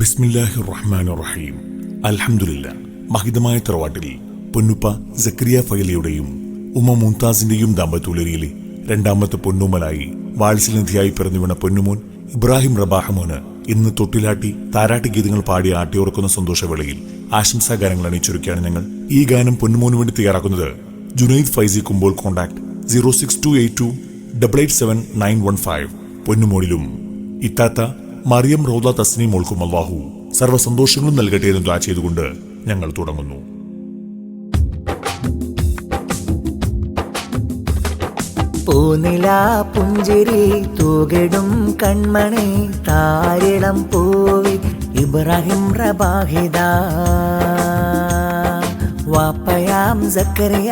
ബിസ്മില്ലാഹിർ റഹ്മാനിർ റഹീം. അൽഹംദുലില്ലാ. മഹിതമായ തറവാട്ടിൽ പൊന്നുപ്പ സക്കരിയ ഫൈലിയുടെയും ഉമ്മ മുംതാസിന്റെയും ദാമ്പത്യത്തിലെ രണ്ടാമത്തെ പൊന്നുമലായി വാത്സല്യനിധിയായി പിറന്നുവീണ പൊന്നുമോൻ ഇബ്രാഹിം റബാഹമോന് ഇന്ന് തൊട്ടിലാട്ടി താരാട്ട് ഗീതങ്ങൾ പാടി ആട്ടിയുറക്കുന്ന സന്തോഷവേളയിൽ ആശംസാഗാനങ്ങൾ അണിയിച്ചൊരുക്കുകയാണ് ഞങ്ങൾ. ഈ ഗാനം പൊന്നുമോന് വേണ്ടി തയ്യാറാക്കുന്നത് ജുനൈദ് ഫൈസി കുമ്പോൾ. കോൺടാക്ട് 06282887915. പൊന്നുമോളിലും ഇത്താത്ത മറിയം റൗദ തസ്നി മോൾക്കും അല്ലാഹു സർവ്വ സന്തോഷങ്ങളും നൽകട്ടെ എന്ന് ദുആ ചെയ്തുകൊണ്ട് ഞങ്ങൾ തുടങ്ങുന്നു. പൂനില പുഞ്ചിരി തൂകിടും കൺമണി താരിളം പൂവി ഇബ്രാഹിം റബാഹിദ വാപ്പയാം സക്കരിയ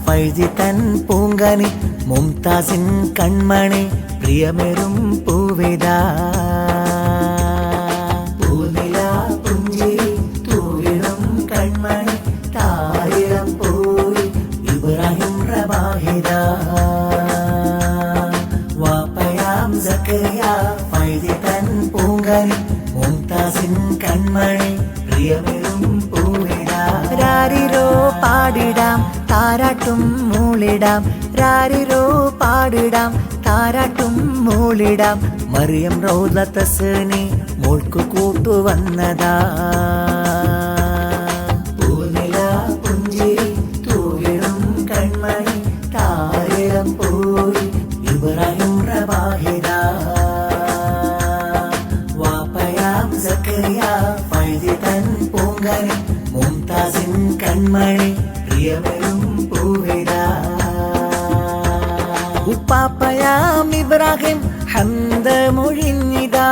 ഫൈസി തൻ പൂങ്കനി മുംതാസിൻ കൺമണി പ്രിയമേറും പൂവിത. പൂനില പുഞ്ചിരി തൂകിടും കൺമണി താരിളം പൂവി ഇബ്രാഹിം റബാഹിദ സക്കരിയ ഫൈസി തൻ പൂങ്കനി മുംതാസിൻ കൺമണി പ്രിയമേറും പൂവിട. രാരിരോ പാടിടാം താരാട്ടും മൂളിടാം, രാരിരോ പാടിടാം താരാട്ടും മൂളിടാം. മറിയം റൗദ തസ്നി മോൾക്ക് കൂട്ടുവന്നതാ. പൂനില പുഞ്ചിരി തൂകിടും കൺമണി താരിളം പൂവി ഇബ്രാഹിം റബാഹിദ വാപ്പയാം സക്കരിയ ഫൈസി തൻ പൂങ്കനി മുംതാസിൻ കൺമണി പ്രിയമേറും പൂവിത. ഉപ്പാപ്പയാം ഇബ്രാഹിം ഹംദ് മൊഴിഞ്ഞിതാ,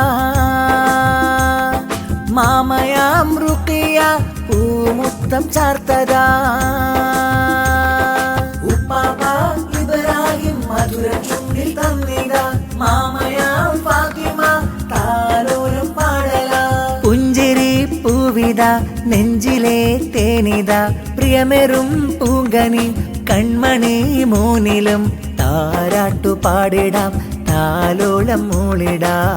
മാമയാം റുഖിയ പൂമുത്തം ചാർത്തതാ. ഉപ്പാപ്പ ഇബ്രാഹിം മധുര ചുണ്ടിൽ തന്നിതാ, മാമയാം ഫാത്തിമ താലോലം പാടല. പുഞ്ചിരി പൂവിത നെഞ്ചിലെ തേനിത, പ്രിയമേറും പൂങ്കനി കൺമണി മൂന്നിലും താരാട്ടു പാടിടാം താലോളം മൂളിടാം.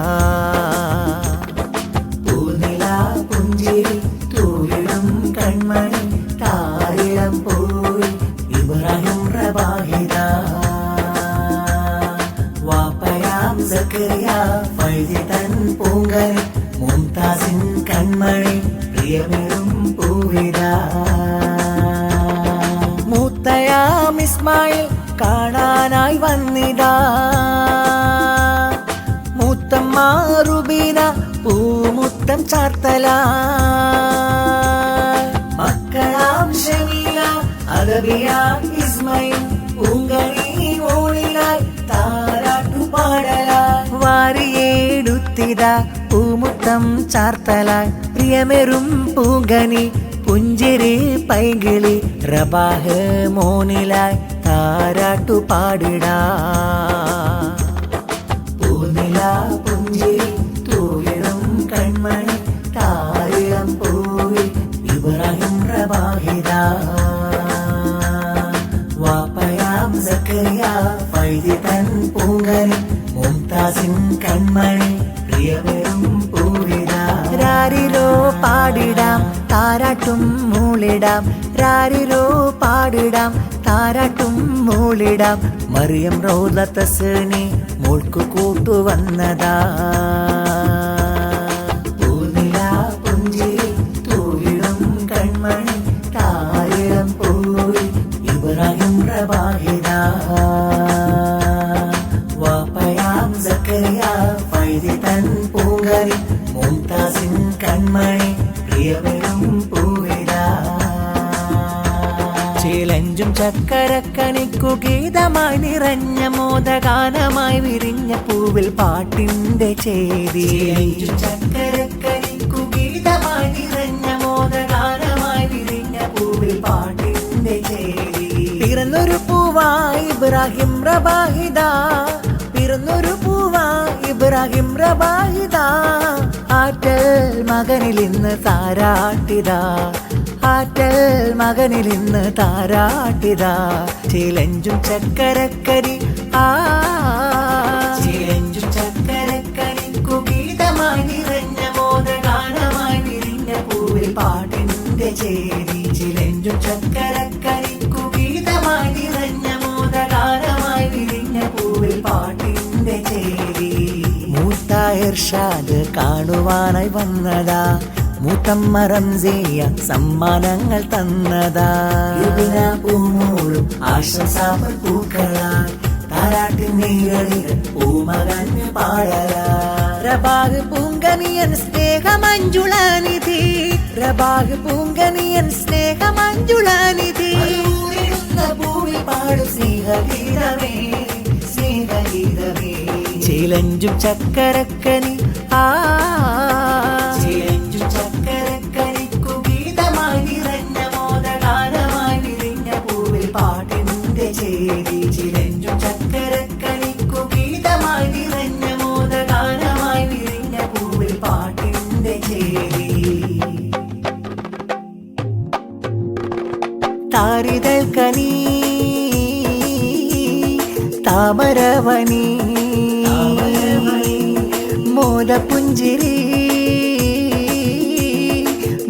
പൂനില പുഞ്ചിരി തൂകിടും കൺമണി താരിളം പൂവി ഇബ്രാഹിം റബാഹിദ വാപ്പയാം സക്കരിയ ഫൈസി തൻ പൂങ്കനി മുംതാസിൻ കൺമണി പ്രിയമേറും പൂവിത. മൂത്തയാം ഇസ്മായിൽ കാണാനായി വന്നിതാ, മൂത്തമ്മ റുബീന പൂമുത്തം ചാർത്തല. മക്കളാം ഷമീല അറബിയ ഇസ്മായിൽ പൂങ്കണി ഓളിലായി താരാട്ടു പാടല. വാരിയേടുത്തിത പൂമുത്തം ചാർത്തലായി പ്രിയമേറും പൂങ്കനി പുഞ്ചിരി പൈകിളി റബാഹ് മോനിലായി താരാട്ടു പാടിടാ. പൂനില പുഞ്ചിരി തൂകിടും കൺമണി താരിളം പൂവി ഇബ്രാഹിം റബാഹിദ വാപ്പയാം സക്കരിയ ഫൈസി തൻ പൂങ്കനി മുംതാസിൻ കൺമണി പ്രിയമേറും പൂവിത. രാരിരോ പാടിടാം താരാട്ടും മൂളിടാം, രാരിരോ പാടിടാം താരാട്ടും മൂളിടാം. മറിയം റൗദ തസ്നി മോൾക്ക് കൂട്ടുവന്നതാ. പൂനില പുഞ്ചിരി തൂകിടും കൺമണി താരിളം പൂവി ഇബ്രാഹിം റബാഹിദ വാപ്പയാം സക്കരിയ ഫൈസി തൻ പൂങ്കനി മുംതാസിൻ കൺമണി പ്രിയമേറും പൂവിത. ചിലഞ്ചും ചക്കരക്കണിക്കു ഗീതമായി നിറഞ്ഞ മോദഗാനമായി വിരിഞ്ഞ പൂവിൽ പാട്ടിന്റെ ചേരി. ചക്കരക്കണിക്കു ഗീതമായി നിറഞ്ഞ മോദഗാനമായി വിരിഞ്ഞ പൂവിൽ പാട്ടിന്റെ ചേരി. പിറന്നൊരു പൂവായി ഇബ്രാഹിം റബാഹിദ, പിറന്നൊരു പൂവായി ഇബ്രാഹിം റബാഹിദ. ആറ്റൽ മകനിൽ ഇന്ന് താരാട്ടിത, ആറ്റൽ മകനിൽ ഇന്ന് താരാട്ടിത. ചിലഞ്ചും ചക്കരക്കരി ചിലഞ്ചും ചക്കരക്കരി കുഗീതമായി നിറഞ്ഞ മോദഗാനമായി ഇർഷാദ് കാണുവാനായി വന്നതാ, മൂത്തമ്മ റംസിയ സമ്മാനങ്ങൾ തന്നതാ. പൂമോളും ആശംസാപർ പൂക്കളായി താരാട്ടിൻ നീരടികൾ പൂമകന് പാടലാ. റബാഹ് പൂങ്കനിയൻ സ്നേഹമഞ്ജുളാനിധി, റബാഹ് പൂങ്കനിയൻ സ്നേഹമഞ്ജുളാനിധി. പൂവിൽ പാടും സ്നേഹഗീതമേ, സ്നേഹഗീതമേ. ചിലഞ്ചും ചക്കരക്കനി ചിലഞ്ചും ചക്കരക്കനിക്കു ഗീതമായി നിറഞ്ഞ മോദഗാനമായി വിരിഞ്ഞ പൂവിൽ പാട്ടിന്റെ ചേരി. ചിലഞ്ചും ചക്കരക്കനിക്കു ഗീതമായി നിറഞ്ഞ മോദഗാനമായി വിരിഞ്ഞ പൂവിൽ പാട്ടിന്റെ ചേരി. താരിതൽ കനി താമരവനി മോദപുഞ്ചിരി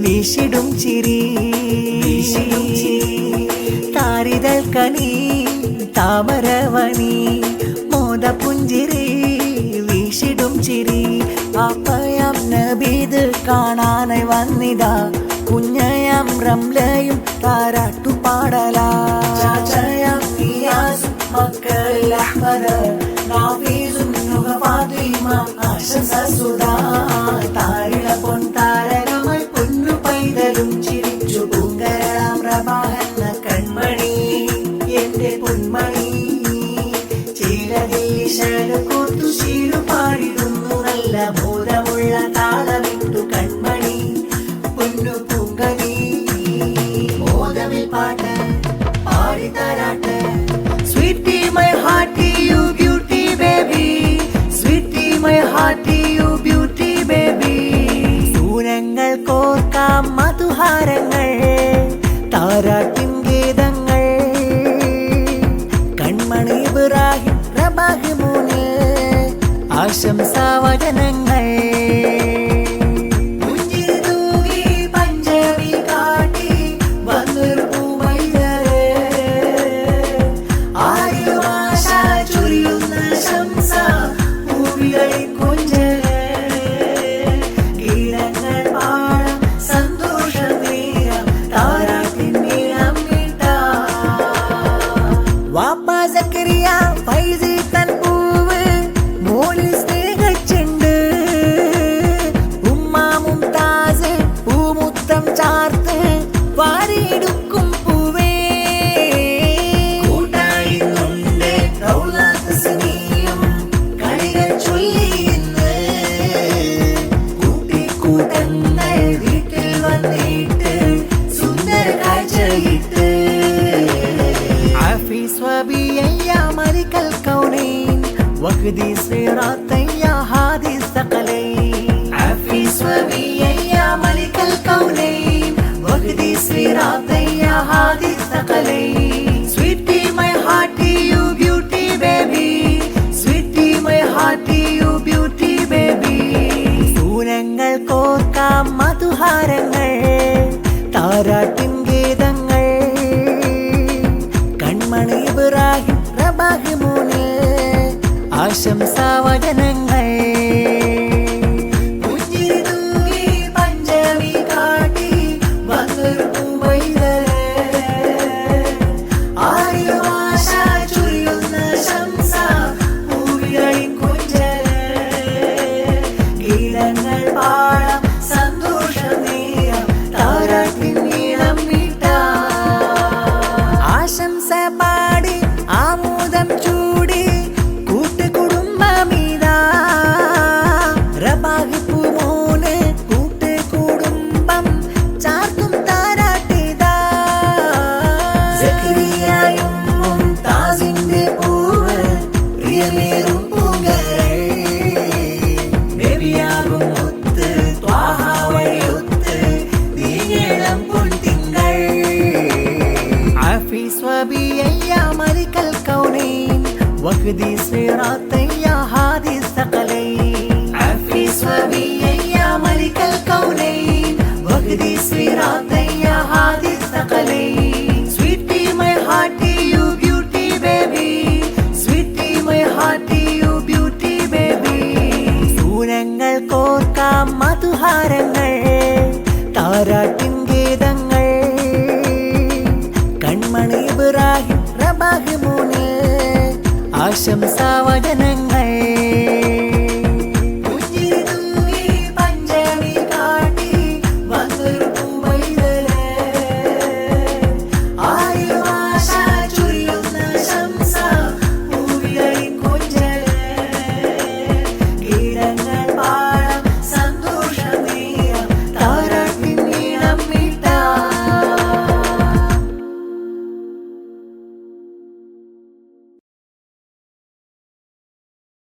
വീശിടും ചിരി. താരിതൽ കനി താമരവനി മോദപുഞ്ചിരി വീശിടും ചിരി. അപ്പയം നബീദ് കാണാനായി വന്നിതാ, കുഞ്ഞയം റംലയും താരാട്ടു പാടലാ. ചാച്ചയം നിയാസും മക്കൾ അഹ്മദ് നാഫീസും നുഹ ഫാത്തിമ ആശംസ സുധാ. താരിള പൊൻതാരകമായി പൊന്നു പൈതലും ചിരിച്ചു പൂങ്കരാം റബാഹെന്ന കൺമണി, എന്റെ പൊന്മണി. ചീലദേശാല കോർത്തു ശീലു പാടിടുന്നു നല്ല ബോധമുള്ള താളമിട്ടു കൺമണി, പൊന്നു പൂങ്കനി. മോദമിൽ പാട്ട് പാടി താരാട്ട്. Sweetie, my hearty, you beauty baby. Sweetie, my hearty, you beauty baby. സൂരങ്ങൾ കോർക്കാം മധുഹാരങ്ങൾ, താരാട്ടിൻ ഗീതങ്ങൾ. കൺമണി ഇബ്രാഹിം റബാഹ് മോന് ആശംസാവചനങ്ങൾ. وقدي صراط يا هادي الثقلين. عفيس وبي يا ملك الكونين، وقدي صراط يا هادي الثقلين. Sweetie, my hearty, you beauty baby. Sweetie, my hearty, you beauty baby. സൂരങ്ങൾ കോർക്കാം മധുഹാരങ്ങൾ, താരാട്ടിൻ ഗീതങ്ങൾ. കൺമണി ഇബ്രാഹിം റബാഹ് മോന് ആശംസാവചനങ്ങൾ. പുഞ്ചിരി തൂകി പഞ്ചമി കാട്ടി വന്നൊരു പൂവൈതലേ, ആരും ആശ ചൊരിയുന്ന ശംസ പൂവികളിൻ കൊഞ്ചലേ. ഗീതങ്ങൾ പാടാം സന്തോഷം നേരാം താരാട്ടിൻ നീളം വീട്ടാം. ആശംസ പാടി ആമോദം ചൂടി وقدي صراط يا هادي الثقلين. عفيس وبي يا ملك الكونين، وقدي صراط يا هادي الثقلين. Sweetie, my hearty, you beauty baby. Sweetie, my hearty, you beauty baby. ദിനങ്ങൾ കോർക്കാം മധുഹാരങ്ങൾ താരാട്ടിൻ ഗീതങ്ങൾ കൺമണി ഇബ്രാഹിം റബാഹ് മൂന്ന് ആശംസാവചനങ്ങൾ